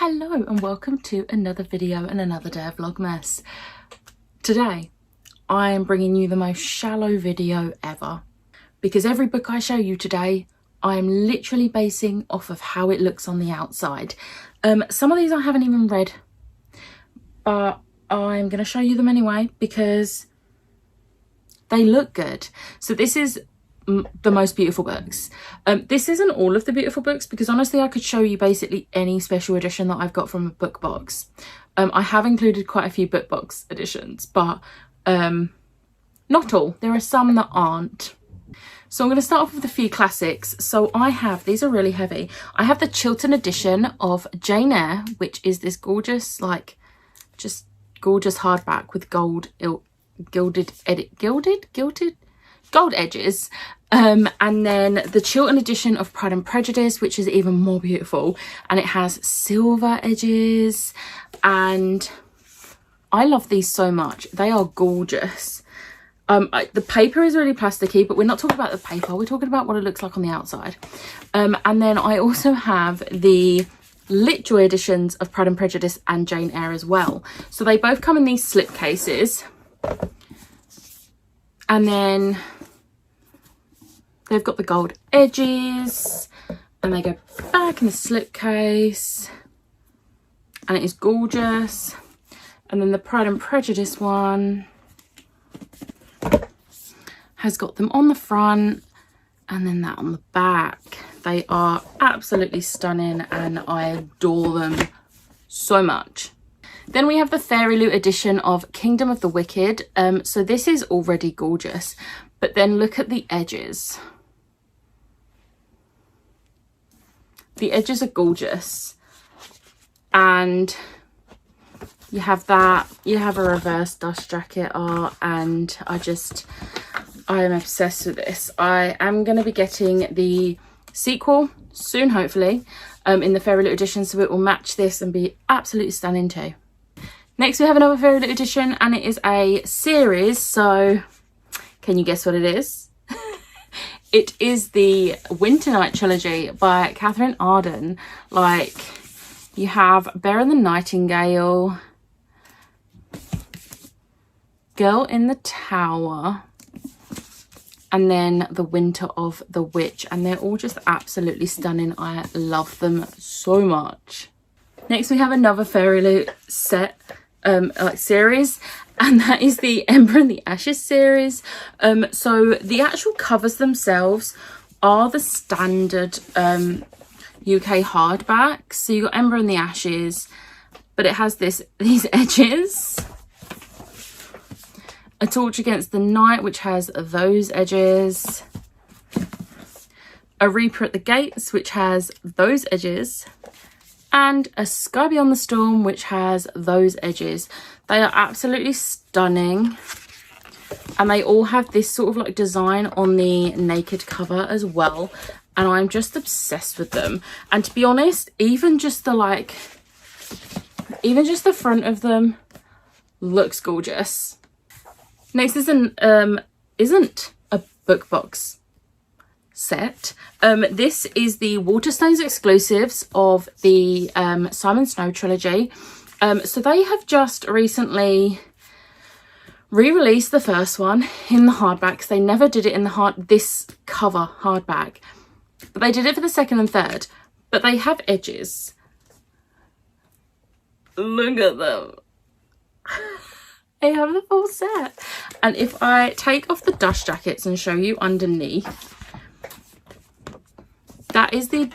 Hello and welcome to another video and another day of Vlogmas. Today I am bringing you the most shallow video ever because every book I show you today I am literally basing off of how it looks on the outside. Some of these I haven't even read, but I'm going to show you them anyway because they look good. So this is the most beautiful books. This isn't all of the beautiful books because honestly I could show you basically any special edition that I've got from a book box. I have included quite a few book box editions, but not all. There are some that aren't. So I'm going to start off with a few classics. So I have, these are really heavy. I have the Chilton edition of Jane Eyre, which is this gorgeous, like just gorgeous hardback with gold edges, and then the Chilton edition of Pride and Prejudice, which is even more beautiful, and it has silver edges, and I love these so much. They are gorgeous. The paper is really plasticky, but we're not talking about the paper, we're talking about what it looks like on the outside. And then I also have the Litjoy editions of Pride and Prejudice and Jane Eyre as well. So they both come in these slip cases, and then they've got the gold edges and they go back in the slipcase, and it is gorgeous. And then the Pride and Prejudice one has got them on the front and then that on the back. They are absolutely stunning and I adore them so much. Then we have the Fairy Loot edition of Kingdom of the Wicked. So this is already gorgeous, but then look at the edges. The edges are gorgeous, and you have that, you have a reverse dust jacket art, and I am obsessed with this. I am going to be getting the sequel soon, hopefully, in the Fairy Loot edition, so it will match this and be absolutely stunning too. Next we have another Fairy Loot edition, and it is a series, so can you guess what it is? It is the Winter Night Trilogy by Katherine Arden. Like, you have Bear and the Nightingale, Girl in the Tower, and then The Winter of the Witch, and they're all just absolutely stunning. I love them so much. Next we have another Fairy Loot set, like series, and that is the Ember and the Ashes series. So the actual covers themselves are the standard UK hardback. So you got Ember and the Ashes, but it has these edges. A Torch Against the Night, which has those edges. A Reaper at the Gates, which has those edges. And a Sky Beyond the Storm, which has those edges. They are absolutely stunning, and they all have this sort of like design on the naked cover as well, and I'm just obsessed with them. And to be honest, even just the front of them looks gorgeous. Next is isn't a book box set. This is the Waterstones exclusives of the Simon Snow trilogy. So they have just recently re-released the first one in the hardback, because they never did it in the this cover hardback, but they did it for the second and third. But they have edges. Look at them. I have the full set. And if I take off the dust jackets and show you underneath, that is the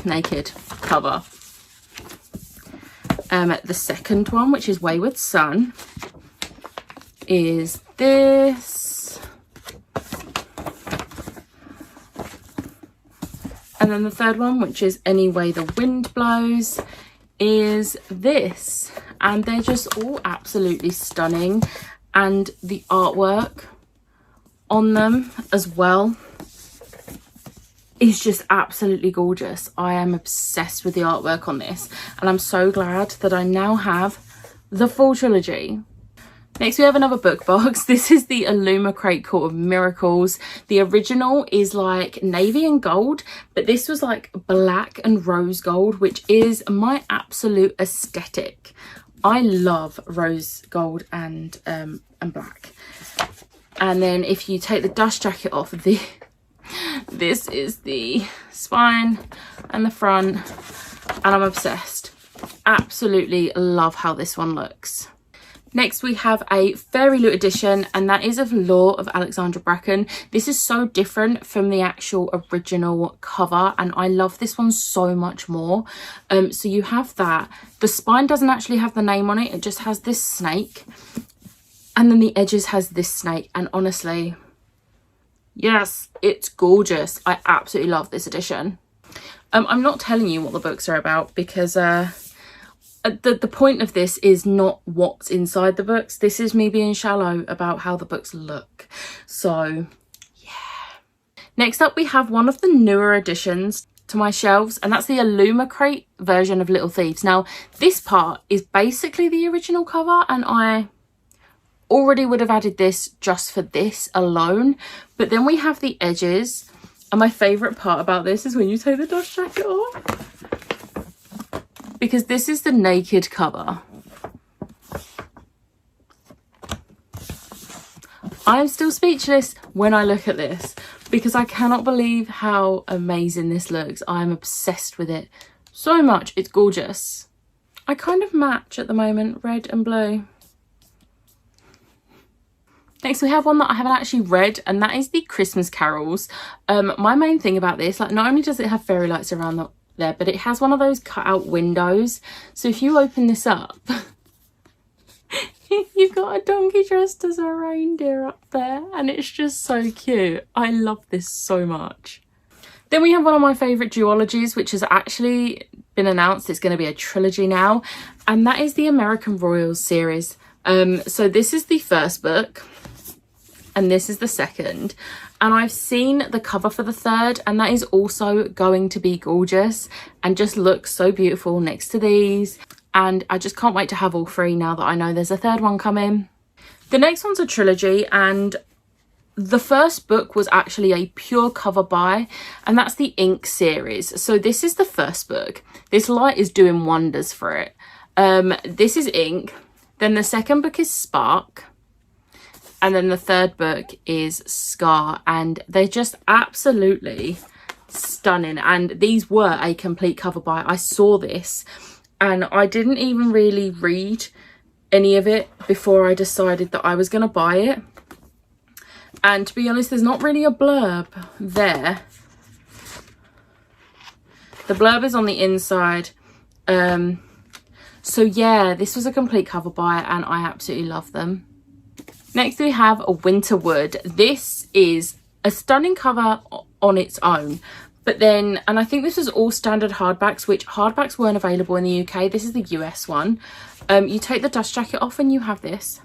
naked cover. The second one, which is Wayward Son, is this, and then the third one, which is Any Way the Wind Blows, is this. And they're just all absolutely stunning, and the artwork on them as well is just absolutely gorgeous. I am obsessed with the artwork on this, and I'm so glad that I now have the full trilogy. Next we have another book box. This is the Illumicrate Court of Miracles. The original is like navy and gold, but this was like black and rose gold, which is my absolute aesthetic. I love rose gold and black. And then if you take the dust jacket off, this is the spine and the front, and I'm obsessed. Absolutely love how this one looks. Next we have a Fairy Loot edition, and that is of Law of Alexandra Bracken. This is so different from the actual original cover, and I love this one so much more. So you have that. The spine doesn't actually have the name on it, it just has this snake. And then the edges has this snake, and honestly, yes, it's gorgeous. I absolutely love this edition. I'm not telling you what the books are about because the point of this is not what's inside the books. This is me being shallow about how the books look. So yeah. Next up we have one of the newer additions to my shelves, and that's the Illumicrate version of Little Thieves. Now this part is basically the original cover, and I already would have added this just for this alone, but then we have the edges, and my favorite part about this is when you take the dust jacket off, because this is the naked cover. I'm still speechless when I look at this because I cannot believe how amazing this looks. I'm obsessed with it so much. It's gorgeous. I kind of match at the moment, red and blue. Next we have one that I haven't actually read, and that is the Christmas Carols. My main thing about this, like, not only does it have fairy lights around there, but it has one of those cut out windows. So if you open this up, you've got a donkey dressed as a reindeer up there, and it's just so cute. I love this so much. Then we have one of my favourite duologies, which has actually been announced. It's going to be a trilogy now, and that is the American Royals series. So this is the first book, and this is the second, and I've seen the cover for the third, and that is also going to be gorgeous and just looks so beautiful next to these, and I just can't wait to have all three now that I know there's a third one coming. The next one's a trilogy, and the first book was actually a pure cover buy, and that's the Ink series. So this is the first book. This light is doing wonders for it. This is Ink, then the second book is Spark, and then the third book is Scar, and they're just absolutely stunning. And these were a complete cover buy. I saw this and I didn't even really read any of it before I decided that I was going to buy it. And to be honest, there's not really a blurb there. The blurb is on the inside. So yeah, this was a complete cover buy, and I absolutely love them. Next we have a Winterwood. This is a stunning cover on its own, but then, and I think this is all standard hardbacks, which hardbacks weren't available in the UK. This is the US one. You take the dust jacket off and you have this.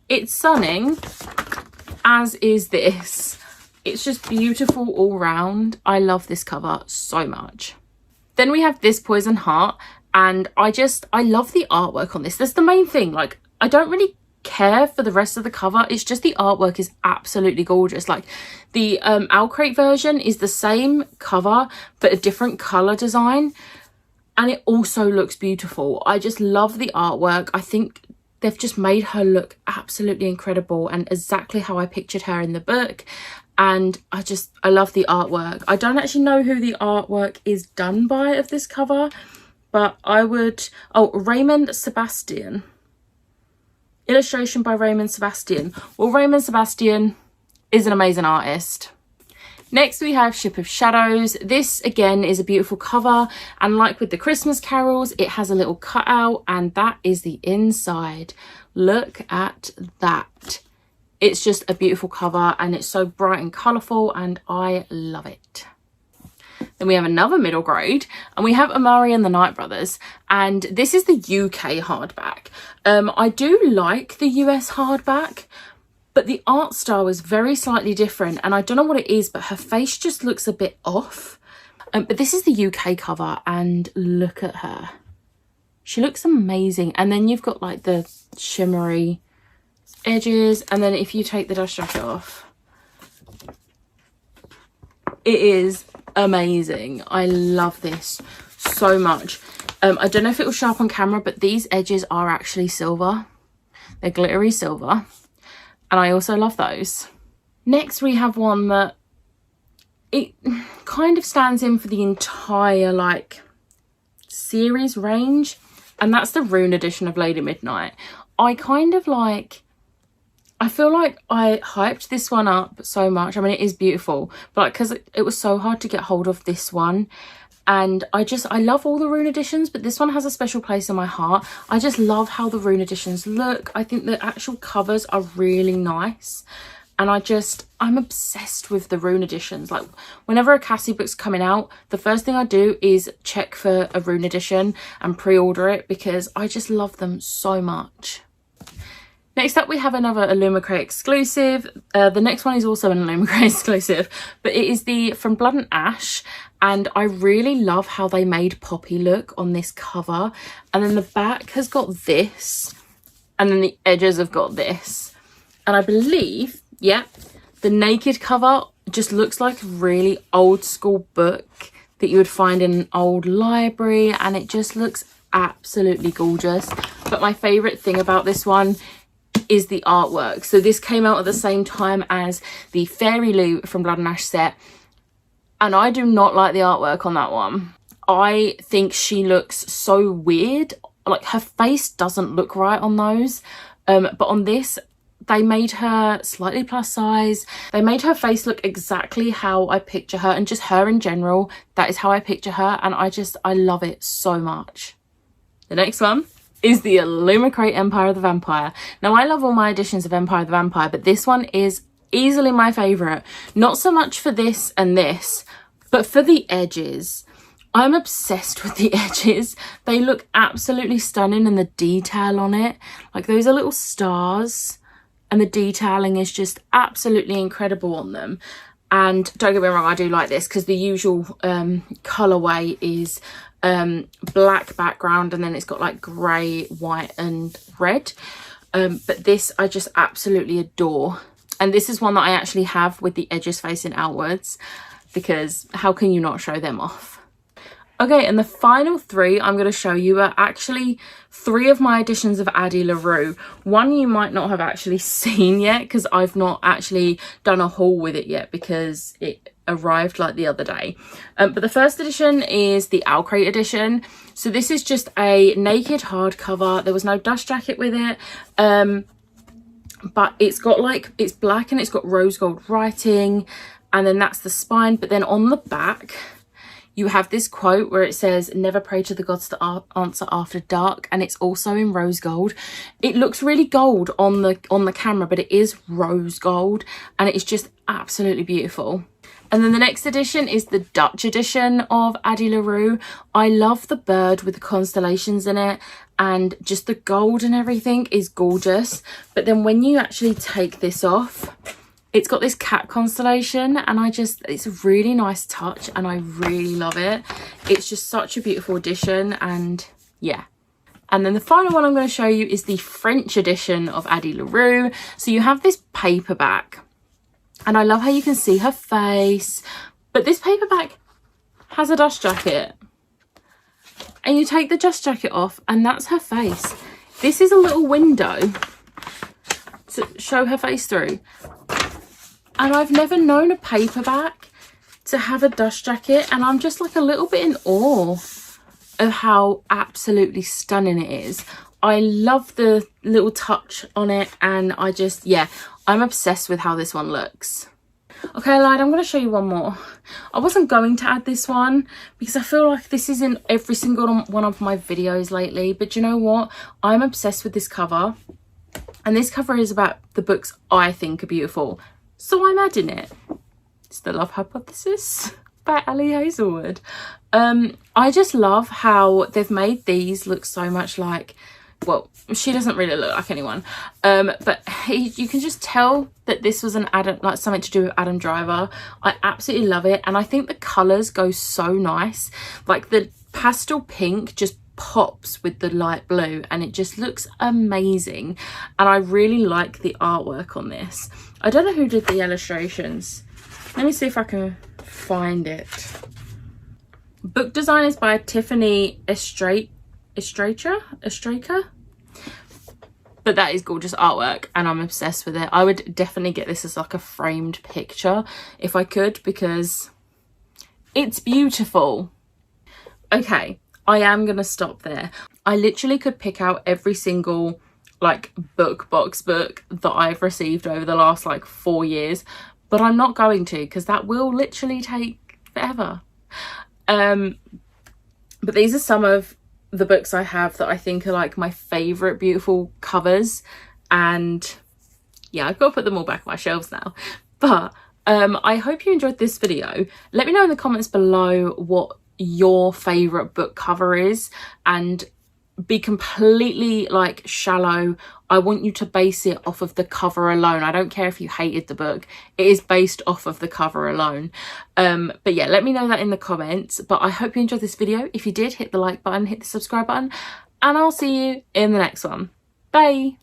It's stunning, as is this. It's just beautiful all round. I love this cover so much. Then we have this Poison Heart, and I love the artwork on this. That's the main thing. Like, I don't really care for the rest of the cover. It's just the artwork is absolutely gorgeous. Like, the Owlcrate version is the same cover but a different colour design, and it also looks beautiful. I just love the artwork. I think they've just made her look absolutely incredible and exactly how I pictured her in the book. And I love the artwork. I don't actually know who the artwork is done by of this cover, but I would... Oh, Raymond Sebastian. Illustration by Raymond Sebastian. Well, Raymond Sebastian is an amazing artist. Next we have Ship of Shadows. This again is a beautiful cover, and like with the Christmas Carols, it has a little cutout, and that is the inside. Look at that. It's just a beautiful cover, and it's so bright and colourful, and I love it. Then we have another middle grade, and we have Amari and the Night Brothers, and this is the UK hardback. I do like the US hardback, but the art style is very slightly different, and I don't know what it is, but her face just looks a bit off. But this is the UK cover, and look at her. She looks amazing. And then you've got like the shimmery edges, and then if you take the dust jacket off, it is amazing. I love this so much. I don't know if it will show up on camera, but these edges are actually silver. They're glittery silver, and I also love those. Next we have one that it kind of stands in for the entire like series range, and that's the Rune edition of Lady Midnight. I kind of like, I feel like I hyped this one up so much. I mean, it is beautiful, but like, because it was so hard to get hold of this one, and I love all the Rune editions, but this one has a special place in my heart. I just love how the Rune editions look. I think the actual covers are really nice, and I'm obsessed with the Rune editions. Like, whenever a Cassie book's coming out, the first thing I do is check for a Rune edition and pre-order it, because I just love them so much. Next up, we have another Illumicrate exclusive. The next one is also an Illumicrate exclusive, but it is the From Blood and Ash, and I really love how they made Poppy look on this cover. And then the back has got this, and then the edges have got this. And I believe, yeah, the naked cover just looks like a really old school book that you would find in an old library, and it just looks absolutely gorgeous. But my favourite thing about this one is the artwork. So this came out at the same time as the Fairy Lou From Blood and Ash set, and I do not like the artwork on that one. I think she looks so weird. Like, her face doesn't look right on those, but on this they made her slightly plus size. They made her face look exactly how I picture her, and just her in general, that is how I picture her, and I love it so much. The next one is the Illumicrate Empire of the Vampire. Now, I love all my editions of Empire of the Vampire, but this one is easily my favourite. Not so much for this and this, but for the edges. I'm obsessed with the edges. They look absolutely stunning, and the detail on it, like those are little stars, and the detailing is just absolutely incredible on them. And don't get me wrong, I do like this, because the usual colourway is black background, and then it's got like grey, white and red, but this I just absolutely adore. And this is one that I actually have with the edges facing outwards, because how can you not show them off? Okay, and the final three I'm going to show you are actually three of my editions of Addie Larue. One you might not have actually seen yet, because I've not actually done a haul with it yet, because it arrived like the other day. But the first edition is the Owlcrate Edition. So this is just a naked hardcover. There was no dust jacket with it, but it's got like, it's black and it's got rose gold writing, and then that's the spine. But then on the back you have this quote where it says, "Never pray to the gods to answer after dark," and it's also in rose gold. It looks really gold on the camera, but it is rose gold, and it's just absolutely beautiful. And then the next edition is the Dutch edition of Addie Larue. I love the bird with the constellations in it, and just the gold and everything is gorgeous. But then when you actually take this off, it's got this cat constellation, and it's a really nice touch, and I really love it. It's just such a beautiful edition, and yeah. And then the final one I'm going to show you is the French edition of Addie Larue. So you have this paperback, and I love how you can see her face, but this paperback has a dust jacket, and you take the dust jacket off, and that's her face. This is a little window to show her face through. And I've never known a paperback to have a dust jacket, and I'm just like a little bit in awe of how absolutely stunning it is. I love the little touch on it, and yeah, I'm obsessed with how this one looks. Okay, I lied, I'm going to show you one more. I wasn't going to add this one because I feel like this is in every single one of my videos lately, but you know what? I'm obsessed with this cover, and this cover is about the books I think are beautiful. So I'm adding it. It's The Love Hypothesis by Hazelwood. I just love how they've made these look so much like, well, she doesn't really look like anyone, but you can just tell that this was an Adam, like something to do with Adam Driver. I absolutely love it, and I think the colours go so nice. Like the pastel pink just pops with the light blue, and it just looks amazing. And I really like the artwork on this. I don't know who did the illustrations. Let me see if I can find it. Book design is by Tiffany Estraker. But that is gorgeous artwork and I'm obsessed with it. I would definitely get this as like a framed picture if I could, because it's beautiful. Okay, I am gonna stop there. I literally could pick out every single like box book that I've received over the last like 4 years, but I'm not going to, because that will literally take forever. But these are some of the books I have that I think are like my favorite beautiful covers, and yeah, I've got to put them all back on my shelves now. But I hope you enjoyed this video. Let me know in the comments below what your favorite book cover is, and be completely like shallow. I want you to base it off of the cover alone. I don't care if you hated the book, it is based off of the cover alone. But yeah, let me know that in the comments. But I hope you enjoyed this video. If you did, hit the like button, hit the subscribe button, and I'll see you in the next one. Bye.